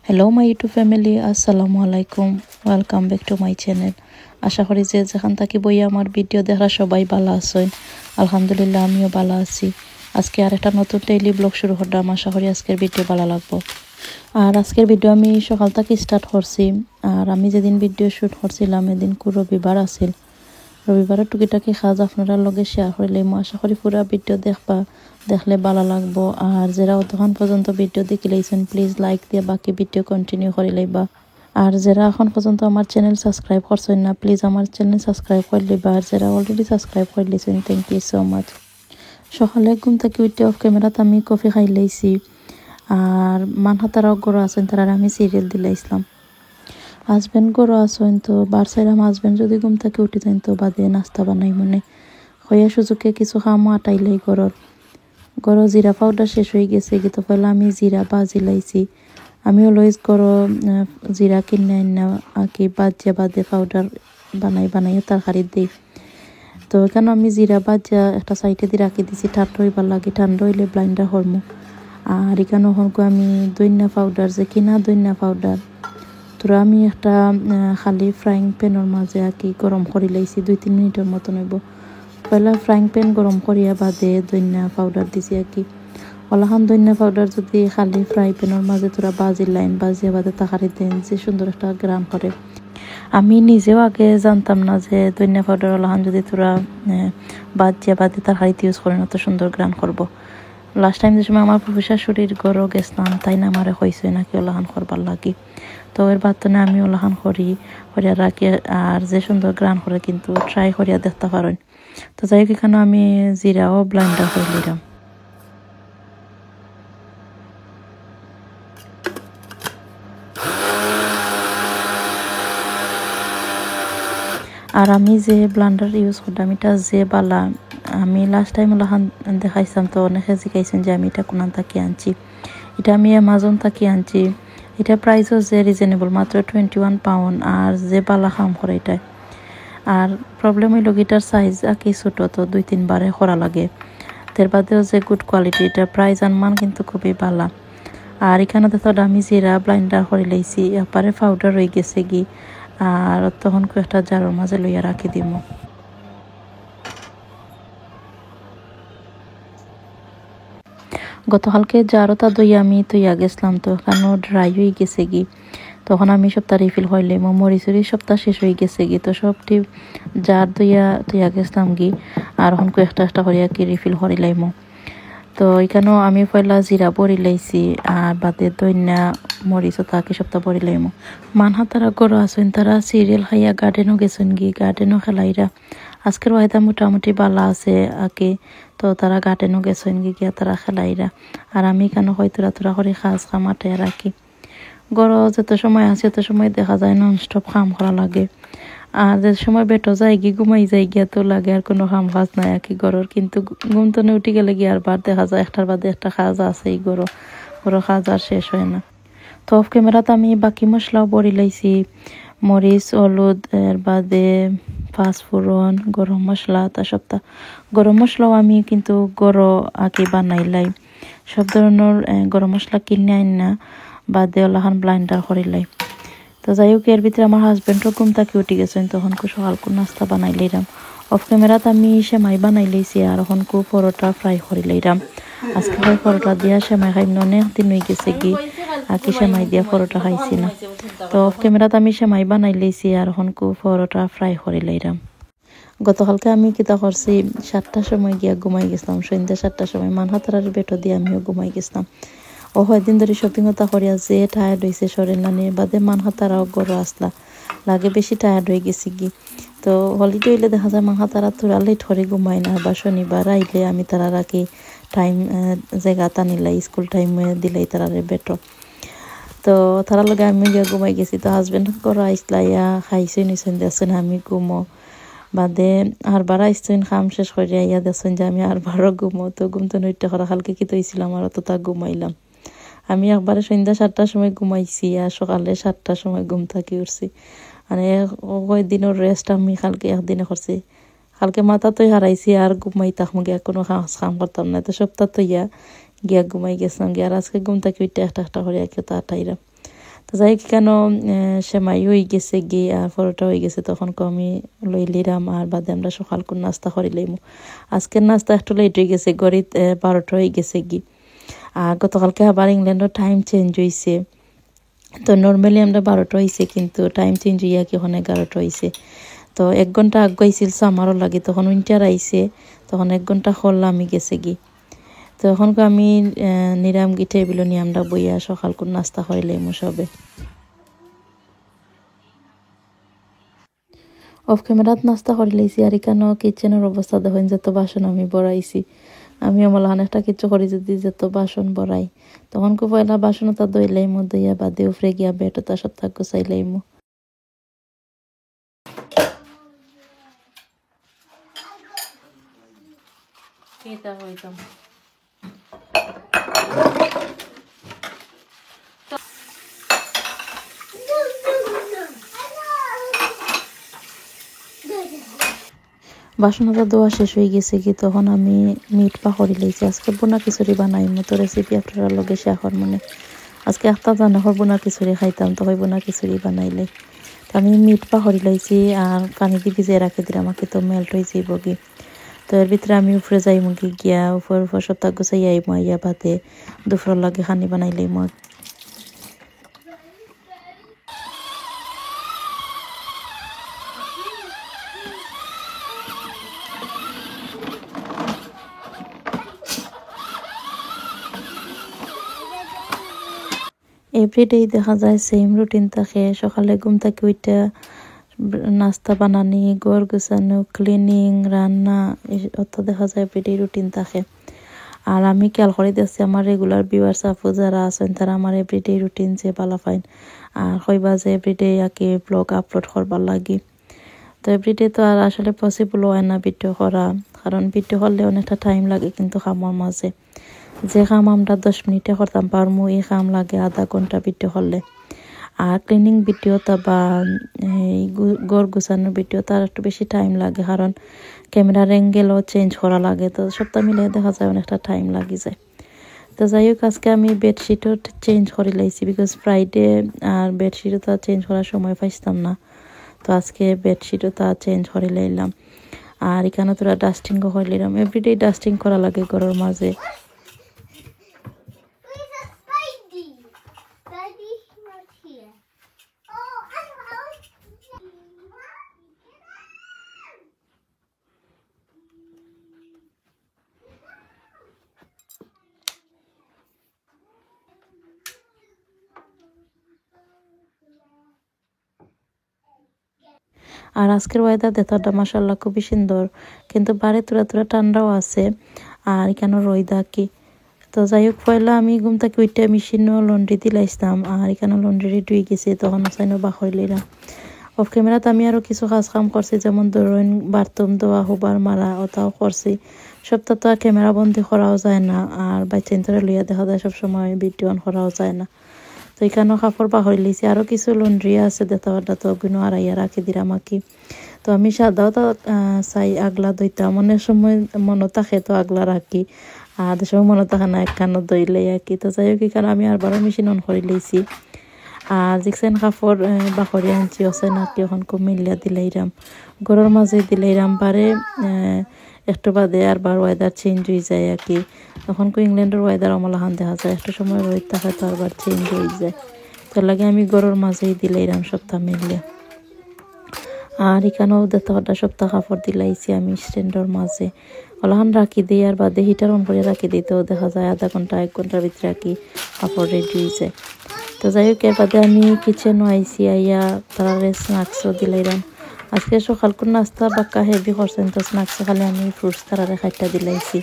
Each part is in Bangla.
হ্যালো মাই ইউটিউব ফ্যামিলি, আসসালামু আলাইকুম। Welcome back to my channel. আশা করি যে যেখান থাকি বই আমার ভিডিও দেখা সবাই ভালো আছেন। আলহামদুলিল্লাহ আমিও ভালো আছি। আজকে আর একটা নতুন ডেইলি ব্লগ শুরু করলাম। আশা করি আজকের ভিডিও ভালো লাগবো। আর আজকের ভিডিও আমি সকাল থেকে স্টার্ট করছি। আর আমি যেদিন ভিডিও শুট করছিলাম এদিন রবিবার আছিল। রবিবারের টুকিটাকি কাজ আপনারা লগে শেয়ার করলে আশা করি পুরো ভিডিও দেখলে ভালো লাগবো। আর যারা তখন পর্যন্ত ভিডিও দেখে লাইছেন প্লিজ লাইক দিয়ে বাকি ভিডিও কন্টিনিউ করে লাইবা। আর যারা এখন পর্যন্ত আমার চ্যানেল সাবস্ক্রাইব করছেন না প্লিজ আমার চ্যানেল সাবস্ক্রাইব করে লিবা। আর যারা অলরেডি সাবস্ক্রাইব করে লিছেন থ্যাংক ইউ সো মাচ। সকালে ঘুম থেকে উঠে অফ ক্যামেরাতে আমি কফি খাই লাইছি। আর মানহাতারাও গরু আছেন তারা আমি সিরিয়াল দিলাইছিলাম। হাজব্যান্ড গরু আসেন তো বারসাইরাম হাজব্যান্ড যদি ঘুম থেকে উঠে যান তো বাদে নাস্তা বানাই মনে হইয়া সুযোগে কিছু খামো আটাইলাই গরু জিরা পাউডার শেষ হয়ে গেছে তো পয়লা আমি জিরা বাজি লাইছি। আমি অলওয়েজ গরু জিরা কিনে আনা কি বাদে পাউডার বানাই তরকারি দিই। তো এখানে আমি জিরা বাজা একটা সাইডে দিয়ে রাখি দিছি ঠান্ডা হইবার লাগে, ঠান্ডা হইলে ব্লাইন্ডার হরমো। আর এখানে হলকো আমি দইনা পাউডার যে কিনা দইনা পাউডার তোরা আমি একটা খালি ফ্রাইং প্যানের মাঝে কি গরম করে লাইছি 2-3 মিনিটের মতন হইব। পয়লা ফ্রাইং প্যান গরম করিয়া বাদে দইনা পাউডার দিছি কি ওলাখান দইনা পাউডার যদি খালি ফ্রাই প্যানের মাঝে তোরা বাজিয়া বাদে তাকারি দেন যে সুন্দর একটা গ্রাম করে। আমি নিজেও আগে জানতাম না যে দইনা পাউডার ওলাখান যদি তোরা বাজিয়া বাদে তাকারিতে ইউজ করেন অত সুন্দর গ্রাম করবো। লাস্ট টাইম যে সময় আমার প্রফেসর শরীর গরো গেছিলাম তাই না আমারে কইছে নাকি ওলাখান করবার লাগি। তো এর বাদনে আমি ওলাখান করিয়া রাখি। আর যে সুন্দর গ্রান করে কিন্তু ট্রাই করিয়া দেখতে পারেন। তো যাই হোক এখানে আমি জিরাও ব্লেন্ডার করে নিলাম। আর আমি যে ব্লেন্ডার ইউজ করলাম এটা যে বালা আমি লাস্ট টাইম ওলাখান দেখাইছিলাম তো অনেকে জিজ্ঞাসেন যে আমি এটা কোনান থাকি আনছি। এটা আমি অ্যামাজন থাকি আনছি। এটা প্রাইসও যে রিজনেবল মাত্র 21 পাউন্ড। আর যে বালা কাম করে এটাই। আর প্রবলেম হইল গিটার সাইজ কি ছোট তো 2-3 বারে করা লাগে। তার বাদেও যে গুড কোয়ালিটি এটা প্রাইস আর মান কিন্তু খুবই ভালো। আর এখানে দেখো আমি জিরা ব্লাইন্ডার করে লাইছি এপারে পাউডার হয়ে গেছে কি। আর তখন একটা জারের মাঝে লইয়া রাখি দিব। গতকালকে জারটা দইয়া আমি তৈয়া গেছিলাম তো এখানে ড্রাই হয়ে গেছে কি। তখন আমি সপ্তাহ রিফিল হইলে মরিচুরি সপ্তাহ শেষ হয়ে গেছে কি তো সবটি জার তৈয়া গেছিলাম কি। আর এখন একটা করিয়া কি রিফিল করিলাইমো। তো এখানেও আমি পয়লা জিরা বড়ি লাইছি আর বাদে দইনা মরিচও তাকে সপ্তাহ বড়ি লাইমো। মানহাতারা গরু আসেন তারা সিরিয়াল খাইয়া গার্ডেনও গেছেন কি গার্ডেনও খেলাইরা আজকের ওয়াইদা মোটামুটি বালা আছে আগে। তো তারা গার্ডেনও গেছেন গিয়া তারা খেলাইরা। আর আমি কেন হয়তো তোরা করে খাস খামাটে রাখি গরু যত সময় আছে তত সময় দেখা যায় নন স্টপ কাম করা লাগে। আর যে সময় বেটো যায় ঘুমাই যায় গিয়া তো লাগে আর কোনো কাম কাজ নাই কি গরুর কিন্তু ঘুম তো উঠে গেলে গিয়ে আর বার দেখা যায় একটার বাদে একটা কাজ আছে এই গরু কাজ আর শেষ হয় না। তো অফ ক্যামেরাতে আমি বাকি মশলাও বড়ি লাইছি মরিচ হলুদ এর বাদে পাঁচফোড়ন গরম মশলা তা সপ্তাহ গরম মশলাও আমি কিন্তু গরু আগে বানাইলাই সব ধরনের গরম মশলা কিনে আইন না বাদে ওলাখান ব্লাইন্ডার করিলাই। তো যাই হোক এর ভিতরে আমার হাজব্যান্ডও ঘুম থেকে উঠে গেছেন তখন সকাল নাস্তা বানাই লাইলাম। অফ ক্যামেরাতে আমি সেমাই বানাই লাইছি আর এখন পরোটা ফ্রাই করে লাইলাম। আজকে পরোটা দিয়া সেমাই খাই অনেক দিন হয়ে গেছে কি আর কি সেমাই দিয়া পরোটা খাইছি না। তো অফ ক্যামেরাতে আমি সেমাই বানাই লাইছি আর এখন পরোটা ফ্রাই করে লাইলাম। গতকালকে আমি কিতা করছি 7টার সময় গিয়া ঘুমাই গেছিলাম সন্ধ্যা 7টার সময় মানহাতারার বেটো দিয়ে আমিও ঘুমাই গেছিলাম। ও কয়েকদিন ধরে শপিংতা করিয়া যে টায়ার্ড হয়েছে শরীর নানি বাদে মানহাতারাও গরু আসলা লাগে বেশি টায়ার্ড হয়ে গেছি কি। তো হলিডে হইলে দেখা যায় মাহা তারা তোরা লেট করে ঘুমায় না, বা শনিবার আইলে আমি তারা রাখি টাইম জায়গা টানিলাই স্কুল টাইম দিলাই তারা বেটো। তো তারা লগে আমি গিয়ে ঘুমাই গেছি। তো হাজবেন্ড করা আইসলাইয়া খাইছই নিছেন দেখছেন আমি ঘুমো বাদে আর বার আইসছেন খাম শেষ করে আইয়া দেখছেন যে আমি আর বারো ঘুমো। তো ঘুমতে নইটা করা কালকে কি তৈছিলাম আর অত তা ঘুমাইলাম। আমি একবারে সন্ধ্যা 7টার সময় ঘুমাইছি আর সকালে 7টার সময় ঘুম থাকি উঠছি। মানে কয় দিনের রেস্ট আমি কালকে একদিনে করছি। কালকে মাথা তো হারাইছি আর ঘুমাই থাকবো গিয়া কোনো কাম করতাম না। তো সপ্তাহ তো গিয়া ঘুমাই গেছিলাম গিয়া আর আজকে ঘুম থাকি উঠতে একটা করে কেউ তাড়াইরা। তো যাই কেন সেমাই হয়ে গেছে গিয়ে আর পরোটা হয়ে গেছে তখন আমি লইলিরাম আর বাদে আমরা সকাল কোন নাস্তা করিলাম। আজকের নাস্তা একটু লেট হয়ে গেছে, গড়িত 12টা হয়ে গেছে গি। আর গতকালকে আবার ইংল্যান্ডের টাইম চেঞ্জ হয়েছে। তো নর্মালি আমরা 12টা হয়েছে কিন্তু টাইম চেঞ্জ হইয়া কি ওখানে 11টা হয়েছে। তো 1 ঘন্টা আগাইছিল আমারও লাগে, তখন উইন্টার আইছে তখন 1 ঘন্টা করলাম আমি গেছে গি। তো এখন আমি নিরাম গি টেবিল নিয়ে আমরা বইয়া সকাল কোন নাস্তা করিলাম সবে। অফ ক্যামেরাত নাস্তা করে লাইছি আর এখানে কিচেনের অবস্থা দেখেন যত বাসন আমি বড়াইছি। আমি আমলাহান একটা কিছু করি যদি যত বাসন বড়াই তখন খুব পয়লা বাসন তা দইলাইমো, দইয়া বাদে উফরে গিয়া বেটো তার সত্তা গুছাইলাইমো। বাসনটা ধোয়া শেষ হয়ে গেছে কি তখন আমি মিট পাকড়ি লাইছি। আজকে বোনা খিচুড়ি বানাইমো, তো রেসিপি আপনারা লগে শেয়ার করব। মনে আজকে একটা জানা হর বোনা খিচুড়ি খাইতাম, তো ওই বোনা খিচুড়ি বানাইলে তো আমি মিট পাকড়ি লাইছি আর পানি দিয়ে ভিজিয়ে রাখি দিলাম আমাকে তো মেল্ট হয়ে যাইব কি। তো এর ভিতরে আমি উপরে যাইমু গিয়া উপর সপ্তাহ গুছাই আইমু, আইয়া বাদে দুপুর লাগে খানি বানাই লাইমু। এভরিডেই দেখা যায় সেম রুটিন থাকে, সকালে ঘুম থেকে উঠে নাস্তা বানানি, ঘর গুছানো, ক্লিনিং, রান্না, অত দেখা যায় এভরিডে রুটিন থাকে। আর আমি খেয়াল করে দেখছি আমার রেগুলার ভিউয়ার্স আপু যারা আছেন তারা আমার এভরিডে রুটিন যে ভালো পাইন আর কইবা যে এভরিডে আগে ব্লগ আপলোড করবার লাগি। তো এভরিডে তো আর আসলে পসিবল হয় না ভিডিও করা, কারণ ভিডিও করলে অনেকটা টাইম লাগে কিন্তু কামের মাঝে। যে কাম আমরা 10 মিনিটে করতাম পারমু এই কাম লাগে আধা ঘন্টা ভিডিও করলে। আর ক্লিনিং ভিডিওটা বা ঘর গুছানোর ভিডিও তার একটু বেশি টাইম লাগে, কারণ ক্যামেরার অ্যাঙ্গেলও চেঞ্জ করা লাগে। তো সবটা মিলে দেখা যায় অনেকটা টাইম লাগি যায়। তো যাই হোক আজকে আমি বেডশিটও চেঞ্জ করে লাইছি, বিকজ ফ্রাইডে আর বেডশিটও তা চেঞ্জ করার সময় পাইতাম না। তো আজকে বেডশিটও তা চেঞ্জ করে লাইলাম। আর এখানে তোরা ডাস্টিংও করে লাইলাম। এভরিডে ডাস্টিং করা লাগে ঘরের মাঝে। আর আজকের ওয়েদার দেখতে মাশাআল্লাহ খুবই সুন্দর, কিন্তু বারে তোরা ঠান্ডাও আছে আর এখানে রোদা কি। তো যাই হোক পয়লা আমি ঘুম থেকে উঠে মেশিনও লন্ড্রি দিলাইছিলাম আর এখানে লন্ড্রি ধুয়ে গেছে তখন সাইনও বাখরিলাম। অফ ক্যামেরাতে আমি আরও কিছু কাম করছি, যেমন ধরুন বাথরুম দেওয়া, হুবার মারা ওটাও করছি। সবটা তো আর ক্যামেরা বন্দি করাও যায় না আর বাচ্চা ইন্তরে লইয়া দেখা যায় সবসময় ভিডিও অন করাও যায় না। তো এখানেও কাপড় বাহরি লিছি, আরও কিছু লন্ড্রি আছে দেতাবারটা তো ওগুলো আড়াইয়া রাখি দিলাম আঁকি। তো আমি সাদাও তো চাই আগলা দইতাম, অনেক সময় মনে থাকে তো আগলা রাখি আর সময় মনে থাকে না একখানো দইলে আঁকি। তো যাই হোক এখানে আমি আরবারও মেশিন অন করে লইছি আর জিকসেন কাপড় বাহরি আনছি আছে নাকি এখন খুব মিলিয়া দিলাইরাম ঘরের মাঝে দিলাইরাম বারে একটু বাদে আর বার ওয়েদার চেঞ্জ হয়ে যায় আর কি। তখন ইংল্যান্ডের ওয়েদার অমলাহান দেখা যায়, একটা সময় রোদ থাকে তো আবার চেঞ্জ হয়ে যায়। তো লাগে আমি ঘরের মাঝেই দিলাইরাম সপ্তাহ মিললে। আর এখানেও দেখতে সপ্তাহ কাপড় দিলাইছি আমি স্ট্যান্ডের মাঝে ওলাহান রাখি দিই আর বাদে হিটার অন করে রাখি দিই। তো দেখা যায় আধা ঘন্টা 1 ঘন্টার ভিতরে রাখি কাপড় রেডি হয়ে যায়। তো যাই হোক এর বাদে আমি কিচেনও আইসি, আইয়া তারা স্ন্যাক্সও দিলাইরাম আজকে সকালকুর নাস্তা বাক্কা হেভি করছেন, তো স্ন্যাক্স খালি আমি ফ্রুটস তারারে খাইটা দিলাইছি।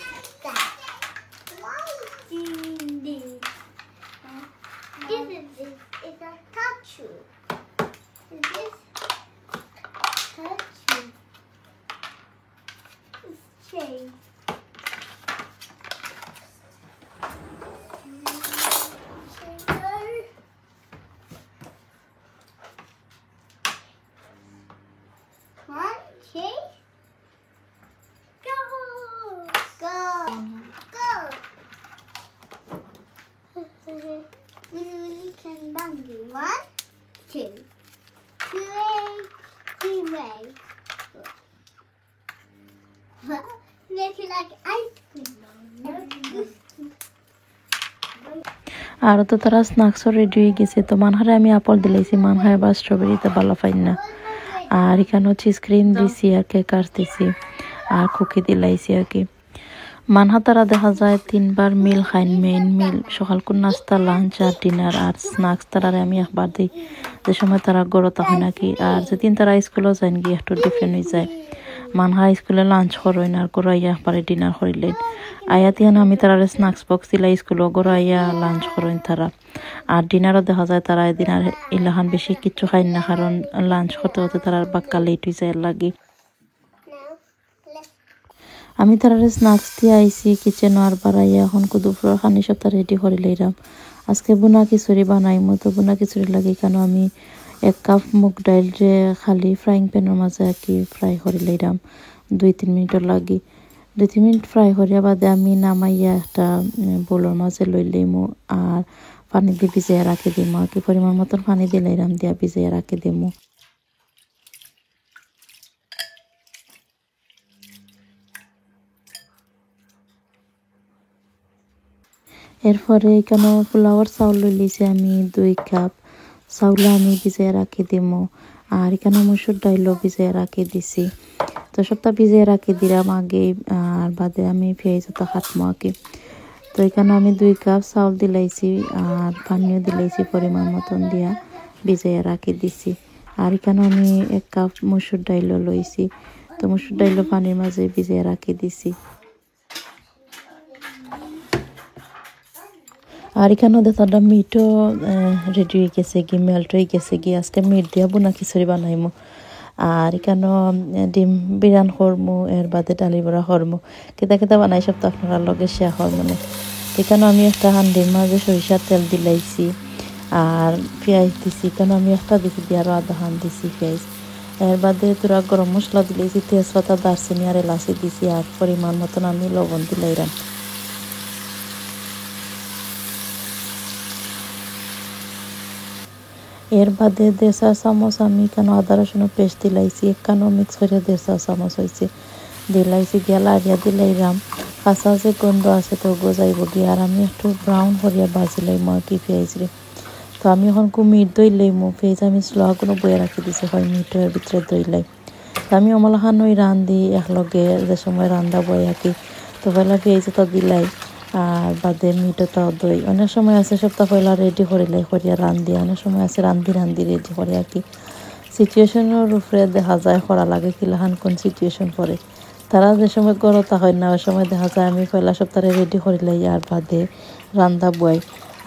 One, two, three, make it like ice cream. আর তো তারা স্ন্যাক্সও রেডি হয়ে গেছে। তো মানহারে আমি আপল দিলাইছি, মানহায় বা স্ট্রবেরিতে ভালো পাই না। আর এখানেও চিজ ক্রিম দিছি আর কেকার দিছি আর কুকি দিলাইছি আর কি। মানহা তারা দেখা যায় 3 বার মিল খাইন, মেইন মিল সকালকুর নাস্তা, লাঞ্চ আর ডিনার। আর স্ন্যাক্স তারারে আমি একবার দিই যে সময় তারা গড়ত হয় নাকি। আর যেদিন তারা স্কুলেও যায় গিয়ে একটু ডিফারেন্ট হয়ে যায়। মানহা স্কুলে লাঞ্চ করেন আর গড়াইয়া একবারে ডিনার করিলেন। আয়া তিয়ান আমি তারা স্ন্যাক্স বক্স দিলাই স্কুলও গড়াইয়া লাঞ্চ করেন তারা। আর ডিনারও দেখা যায় তারা এদিন আর ইলাহান বেশি কিচ্ছু খাই না, কারণ লাঞ্চ করতে করতে তারা বাক্কা লেট হয়ে যায় লাগি। আমি তারা স্ন্যাক্স দিয়ে আইসি কিচেন আর বাড়াইয়া এখন দুপুরের খানি সপ্তা রেডি করে লইলাম। আজকে বুনা খিচুড়ি বানাইমো। তো বুনা খিচুড়ি লাগে কেন আমি 1 কাপ মুগ ডাইল যে খালি ফ্রাইং প্যানের মাঝে আর কি ফ্রাই করে লইলাম 2-3 মিনিটের লাগি। 2-3 মিনিট ফ্রাই করিয়া বাদে আমি নামাইয়া একটা বোলের মাঝে লই লইমো আর পানি দিয়ে ভিজাইয়া রাখি দিমো আর কি। পরিমাণ মতন পানি দিলাইলাম, দিয়া ভিজাইয়া রাখি দিমো। এরপরে এখানে পোলাওয়ার চাউল লই লিছি আমি 2 কাপ। চাউল আমি ভিজাইয়া রাখি দিমো। আর এখানে মসুর ডাইলও ভিজাইয়া রাখি দিছি। তো সবটা ভিজাইয়া রাখি দিলাম আগে। আর বাদে আমি পেঁয়াজটা কাটমো আগে। তো এখানে আমি 2 কাপ চাউল দিলাইছি আর পানিও দিলাইছি পরিমাণ মতন দিয়া ভিজাইয়া রাখি দিছি। আর এখানে আমি 1 কাপ মসুর ডাইলও লইছি। তো মসুর ডাইলও পানির মাঝে ভিজাইয়া রাখি দিছি। আর এখানেও দেখা মিটও রেডি হয়ে গেছে কি, মেল্ট হয়ে গেছে কি। আজকে মিট দিয়া বুনা খিচুড়ি বানাইমো। আর এখানেও ডিম বিরান করমু, এর বাদে ডালি বড়া করমু। কেতা কেতা বানাই সব তো আপনারা লগে শেয়ার করবো না। এখানে আমি একটা হান্ডির মাঝে সরিষার তেল দিলাইছি আর পেঁয়াজ দিছি। এখানে আমি একটা দিছি দিয়ে আরও আধা হান দিছি পেঁয়াজ। এর বাদে তোরা গরম মশলা দিলাইছি, তেজপাতা, দারচিনি আর এলাচি দিছি। আর পরিমাণ মতন আমি লবণ দিলাইলাম। এর বাদে 1.5 চামচ আমি কেন আদা রসুনের পেস্ট দিলাইছি, একখানো মিক্স করে 1.5 চামচ হয়েছে দিলাইছি। দিয়া লাড়িয়া দিলাইলাম। কাঁচা যে গন্ধ আছে তো গজাইব গিয়ে। আর আমি একটু ব্রাউন করিয়া বাজি লাইমো আর কি পেঁয়াজরে। তো আমি এখন মিট দই লাইমো। পেঁয়াজ আমি স্লো কোনো বয়ে রাখি দিছি, হয় মিটের ভিতরে দই লাই। তো আমি অমলাখান ওই রান্ধি একলগে যে সময় রান্ধা বই আর কি। তো পয়লা পেঁয়াজটা দিলাই আর বাদে মিটটাও দই। অনেক সময় আছে সপ্তাহ পয়লা রেডি করিলাই করিয়া রান্ধি, অনেক সময় আছে রান্ধি রেডি করে আর কি। সিচুয়েশনের উপরে দেখা যায় করা লাগে কিলাহান কোন সিচুয়েশন পরে। তারা যে সময় গরতা হয় না ওই সময় দেখা যায় আমি পয়লা সপ্তাহে রেডি করিলাই আর বাদে রান্ধা বই।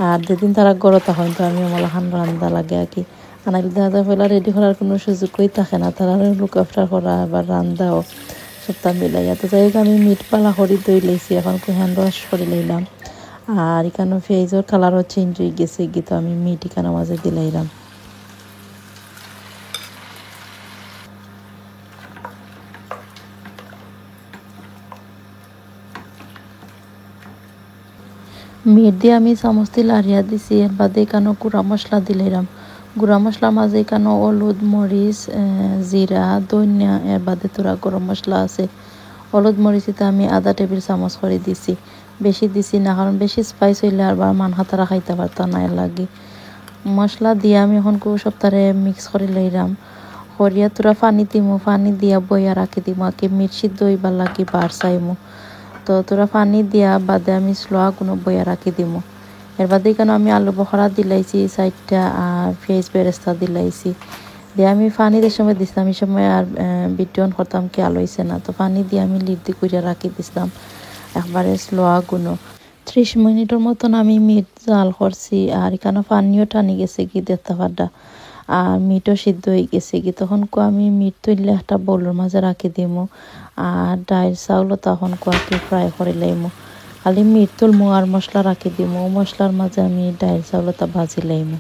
আর যেদিন তারা গরতা হয় তো আমি অমলাখান রান্ধা লাগে আর কি। আনাইলে দেখা যায় পয়লা রেডি করার কোনো সুযোগই থাকে না, তারা লুক আফটার করা আবার রান্ধাও সপ্তাহ মিলাইয়া। তো যাই হোক আমি মিট পালা করি দই লাইছি, এখন হ্যান্ড ওয়াশ করে লইলাম। আর এখানে পেঁয়াজের কালারও চেঞ্জ হয়ে গেছে গিয়ে। তো আমি মিট এখানে মাঝে দিলাইলাম। মিট দিয়ে আমি চামচ দিয়ে লাড়িয়া দিছি। এর বাদে এখানে গুঁড়া মশলা দিলাইলাম। গুঁড়া মশলার মাঝে এখানে হলুদ, মরিচ, জিরা, ধনিয়া, এর বাদে তোরা গরম মশলা আছে। হলুদ মরিচিতে আমি আধা টেবিল চামচ করে দিছি, বেশি দিছি না, কারণ বেশি স্পাইস হইলে আর মানহাতারা খাইতে পারতাম না। এর লাগে মশলা দিয়ে আমি এখন সপ্তাহে মিক্স করে লইলাম। করিয়া তোরা পানি দিমু, পানি দিয়া বইয়া রাখি দিমু আগে মিট সিদ্ধ হইবার লাগি বার চাইমু। তো তোরা পানি দিয়া বাদে আমি স্লো কোনো বইয়া রাখি দিমু। এর বাদে কেন আমি আলু বখরা দিলাইছি 4টা আর পেঁয়াজ বেরেস্তা দিলাইছি। দিয়ে আমি পানি দিয়ে সময় দিছিলাম, এই সময় আর ভিডিও অন করতাম খেয়াল হইছে না, তো পানি দিয়ে আমি লিড দিয়ে করে রাখি দিছিলাম একবারে স্লো আগুনও। 30 মিনিটের মতন আমি মিট জাল করছি, আর এখানে পানিও টানি গেছে কি দেখতে পারডা, আর মিটও সিদ্ধ হয়ে গেছে কি। তখন আমি মিট তুললে একটা বোলের মাঝে রাখি দিমু, আর ডাইল চাউলও তখন কি ফ্রাই করে লাইমু। খালি মিট তুলমু আর মশলা রাখি দিমু, মশলার মাঝে আমি ডাইল চাউলটা ভাজি লাইমু।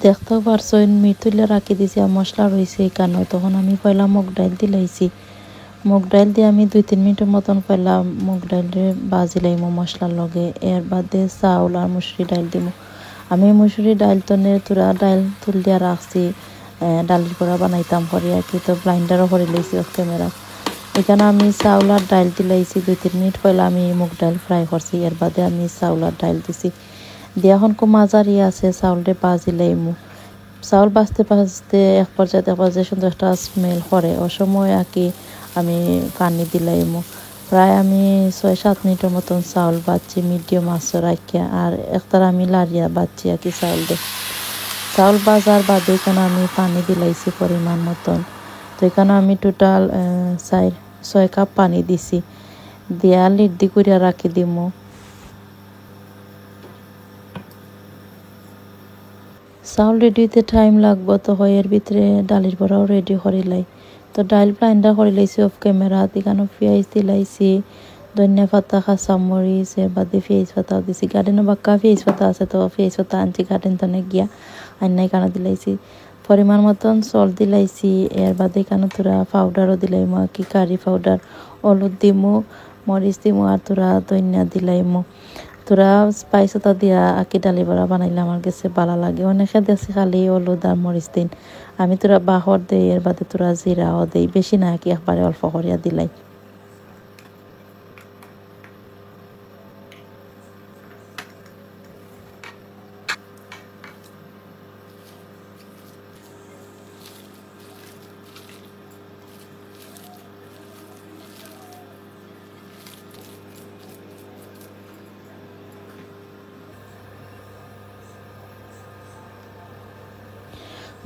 দেখতেও পারছো মিট তুলে রাখি দিছি আর মশলা রয়েছে এখানে। তখন আমি পয়লা মুগ ডাইল দিলাইছি, মুগ ডাইল দিয়ে আমি 2-3 মিনিটের মতন পয়লা মুগ ডাইলে বাজি লাইমু মশলার লগে। এর বাদে চাউল আর মুসুরি ডাইল দিমু। আমি মুসুরি ডাইল তো তুরা ডাইল তুল দিয়া রাখছি, ডালির করা বানাইতাম করি আর কি, তো ব্লাইন্ডারও করে লইছি অফ ক্যামেরা। এখানে আমি চাউল আর ডাইল দিলাইছি, 2-3 মিনিট পয়লা আমি মুগ ডাইল ফ্রাই করছি। এর বাদে আমি চাউল আর ডাইল দিছি, দিয়ে এখন মাঝারি আছে চাউলটা বাজি লাইমু। চাউল বাজতে বাজতে এক পর্যায়ে সুন্দর একটা স্মেল করে, ও সময় আর কি আমি পানি দিলাইমু। প্রায় আমি 6-7 মিনিটের মতন চাউল বাজছি মিডিয়াম আঁচে রাখিয়া, আর একটার আমি লাড়িয়া বাজছি আর কি চাউল দিয়ে। চাউল বাজার বাদে এখানে আমি পানি দিলাইছি পরিমাণ মতন। তো এখানে আমি টোটাল 6 কাপ পানি দিছি, দিয়া লিড দি করিয়া রাখি দিমু। চাউল রেডি হইতে টাইম লাগবো, তো এর ভিতরে ডালির বড়াও রেডি করিলাই। তো ডাইল ব্লাইন্ডার করে লাইছি অফ ক্যামেরা। এখানে পেঁয়াজ দিলাইছি, ধনিয়া পাতা, কাঁচামরিচ, এর বাদে পেঁয়াজ পাতাও দিছি। গার্ডেনে বাক্কা পেঁয়াজ পাতা আছে, তো পেঁয়াজ পাতা আনছি গার্ডেন তনে গিয়া আন্নাই কানা দিলাইছি। পরিমাণ মতন সল দিলাইছি, এর বাদে এখানে তোরা পাউডারও দিলাইমু আর কি, কারি পাউডার, হলুদ দিমু, মরিচ দিমু, আর তোরা ধনিয়া দিলাইমু। তোরা স্পাইসতা দিয়া আকি ডালি বড়া বানাইলে আমার কাছে ভালো লাগে। অনেকে দেখছি খালি হলুদ আর মরিচ দিন, আমি তোরা বাহর দেই, এর বাদে তোরা জিরাও দেই, বেশি না কি একবারে অল্প করিয়া দিলাই।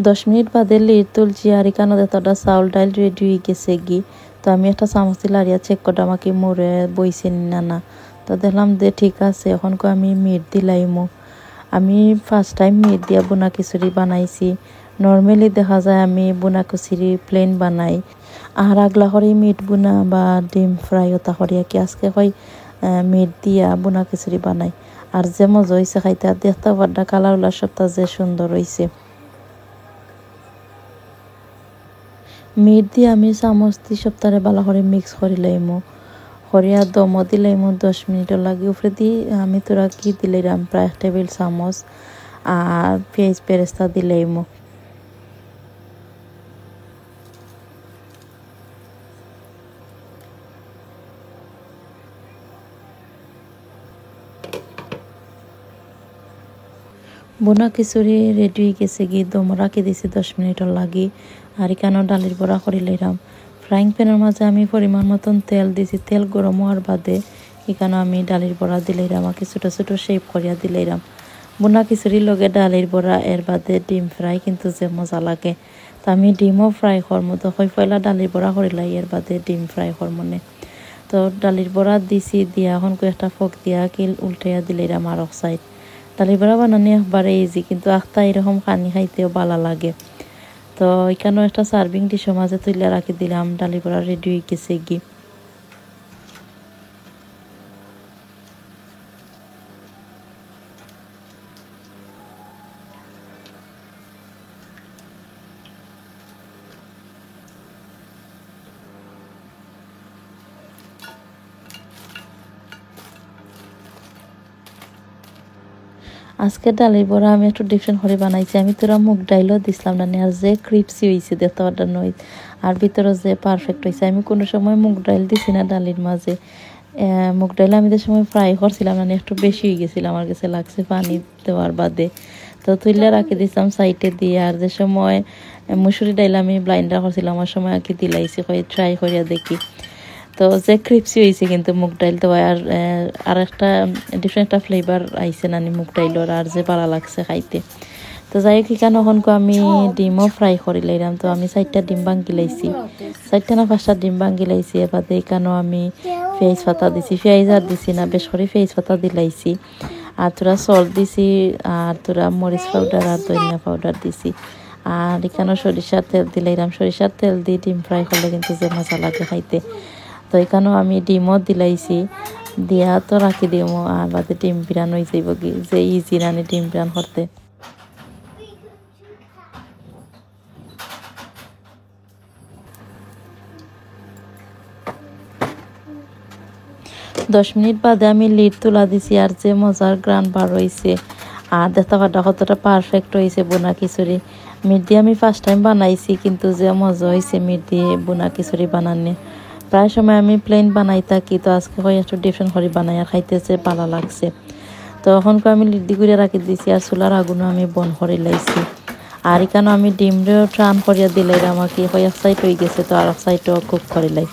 10 মিনিট বাদে লিড তুলছি, আর এখানে এতটা চাউল ডাইল রেডি হয়ে গেছে গি। তো আমি একটা চামচ লাড়িয়া চেক করতে আমাকে মুড়ে বইছে না না, তো দেখলাম যে ঠিক আছে। এখন আমি মিট দিলাইমু। আমি ফার্স্ট টাইম মিট দিয়া বোনা খিচুড়ি বানাইছি। নর্মালি দেখা যায় আমি বোনা খিচুড়ি প্লেন বানাই, আর আগলা করে মিট বোনা বা ডিম ফ্রাই ওটা করিয়া কি আজকে মিট দিয়া বোনা খিচুড়ি বানাই। আর যে মজা হয়েছে খাইতে, আর দেখতে পাড্ডা কালার উলার সবটা যে সুন্দর হয়েছে। মিট দিয়ে আমি চামচ দিয়ে সপ্তাহে ভালো করে মিক্স করে লাইমু, করিয়া দমও দিলাইমু 10 মিনিটের লাগে। উপরে দিয়ে আমি তোরা কি দিলাইরাম প্রায় 1 টেবিল চামচ, আর পেঁয়াজ পেরেস্তা দিলাইমু। বোনা খিচুড়ি রেডি হয়ে গেছে গিয়ে দম রাখি দিছি 10 মিনিটের লাগে। আর এখানেও ডালির বড়া করে লাইরাম। ফ্রাইং প্যানের মাঝে আমি পরিমাণ মতন তেল দিছি, তেল গরম হওয়ার বাদে এখানে আমি ডালির বড়া দিলাইরাম, আর ছোটো ছোটো শেপ করিয়া দিলাইরাম। বোনা খিচুড়ির লগে ডালির বড়া, এর বাদে ডিম ফ্রাই কিন্তু যে মজা লাগে। তো আমি ডিমও ফ্রাই করমু, তো পয়লা ডালির বড়া করিলাই, এর বাদে ডিম ফ্রাই করমনে। তো ডালির বড়া দিছি, দিয়া এখন একটা ফক দিয়া কি উল্টাইয়া দিলাইরাম আর এক সাইড। ডালির বড়া বানানি একবারে ইজি, কিন্তু আখটা এরকম খানি খাইতেও ভালো লাগে। তো এখানেও একটা সার্ভিং ডিশের মাঝে তুলে রাখি দিলাম, ডালির বড়া রেডি হয়ে গেছে গি। আজকে ডালির বড়া আমি একটু ডিফারেন্ট করে বানাইছি। আমি তোরা মুগ ডাইলও দিছিলাম না, আর যে ক্রিপসি হয়েছে দেখতে পারটা নই, আর ভিতরে যে পারফেক্ট হয়েছে। আমি কোনো সময় মুগ ডাইল দিছি না ডালির মাঝে। মুগ ডাইল আমি যে সময় ফ্রাই করছিলাম না, একটু বেশি হয়ে গেছিলাম আমার কাছে লাগছে পানি দেওয়ার বাদে। তো তো তুইলে রাখি দিছিলাম সাইডে দিয়ে। আর যে সময় মুসুরি ডাইল আমি ব্লাইন্ডার করছিলাম আমার সময় আর কি দিলাইছি, ট্রাই করিয়া দেখি। তো যে ক্রিপসি হয়েছে কিন্তু মুগ ডাইল তো। আর একটা ডিফারেন্ট একটা ফ্লেভার আইছে নানি মুগ ডাইলর, আর যে ভালো লাগছে খাইতে। তো যাই হোক এখানে ওখানকে আমি ডিমও ফ্রাই করে লাইলাম। তো আমি 4টা ডিম ভাঙ্গি লাইছি, 4টা না 5টা ডিম ভাঙ্গি লাইছি। এবার এখানেও আমি পেঁয়াজ পাতা দিছি, পেঁয়াজ আর দিছি না, বেশ করে পেঁয়াজ পাতা দিলাইছি। আর তোরা সল্ট দিছি, আর তোরা মরিচ পাউডার আর ধনিয়া পাউডার দিছি। আর এখানেও সরিষার তেল দিলাইলাম, সরিষার তেল দিয়ে ডিম ফ্রাই করলে কিন্তু যে মজা লাগে খাইতে। তো এখানেও আমি ডিমও দিলাইছি, দিয়া তো রাখি দিমো। আর বাদে ডিম বিরান হয়ে যাইব কি, যে ইজি রানি ডিম বিরান করতে। 10 মিনিট বাদে আমি লিড তুলা দিছি। আর যে মজার গ্রান বার হয়েছে, আর দেখতে পাটা কতটা পারফেক্ট হয়েছে বোনা খিচুড়ি। মিট দিয়ে আমি ফার্স্ট টাইম বানাইছি, কিন্তু যে মজা হয়েছে মিট দিয়ে বোনা খিচুড়ি বানানে। প্রায় সময় আমি প্লেন বানাই থাকি, তো আজকে হয় একটু ডিফারেন্ট করে বানাই আর খাইতেছে ভালো লাগছে। তো এখনকে আমি লিডি করে রাখি দিছি, আর চুলার আগুনও আমি বন করে লাইছি। আর এখানে আমি ডিমরেও ট্রান করিয়া দিলাই, আমাকে হয় এক সাইড হয়ে গেছে, তো আর এক সাইডও কুক করে লাই।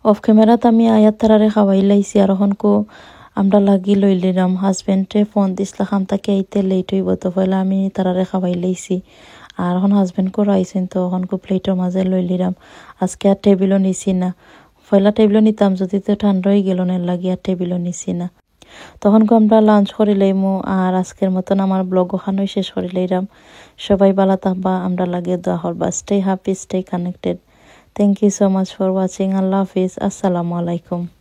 অফ ক্যামেরাত আমি আয়াত তারারে খাওয়াই লাইছি। আর ওখানকো আমরা লাগি লইলিরাম। হাজবেন্ডে ফোন দিছিল খাম তাকে আইতে লেট হইব, তো পয়লা আমি তারারে খাওয়াই লাইছি। আর এখন হাজবেন্ডকো আইসেন, তো ওখানকো প্লেটের মাঝে লইলিরাম। আজকে আর টেবিলও নিছি না, পয়লা টেবিলও নিতাম যদি তো ঠান্ডা হয়ে গেল না, লাগি আর টেবিলও নিছি না। তখনকো আমরা লাঞ্চ করে লইমু। আর আজকের মতন আমার ব্লগ ওখানেই শেষ করে লইলাম। সবাই ভালো থাকবা, আমরা লাগে দোয়া করবা। Stay happy, stay connected. Thank you so much for watching. Allah Hafiz. Assalamu alaikum.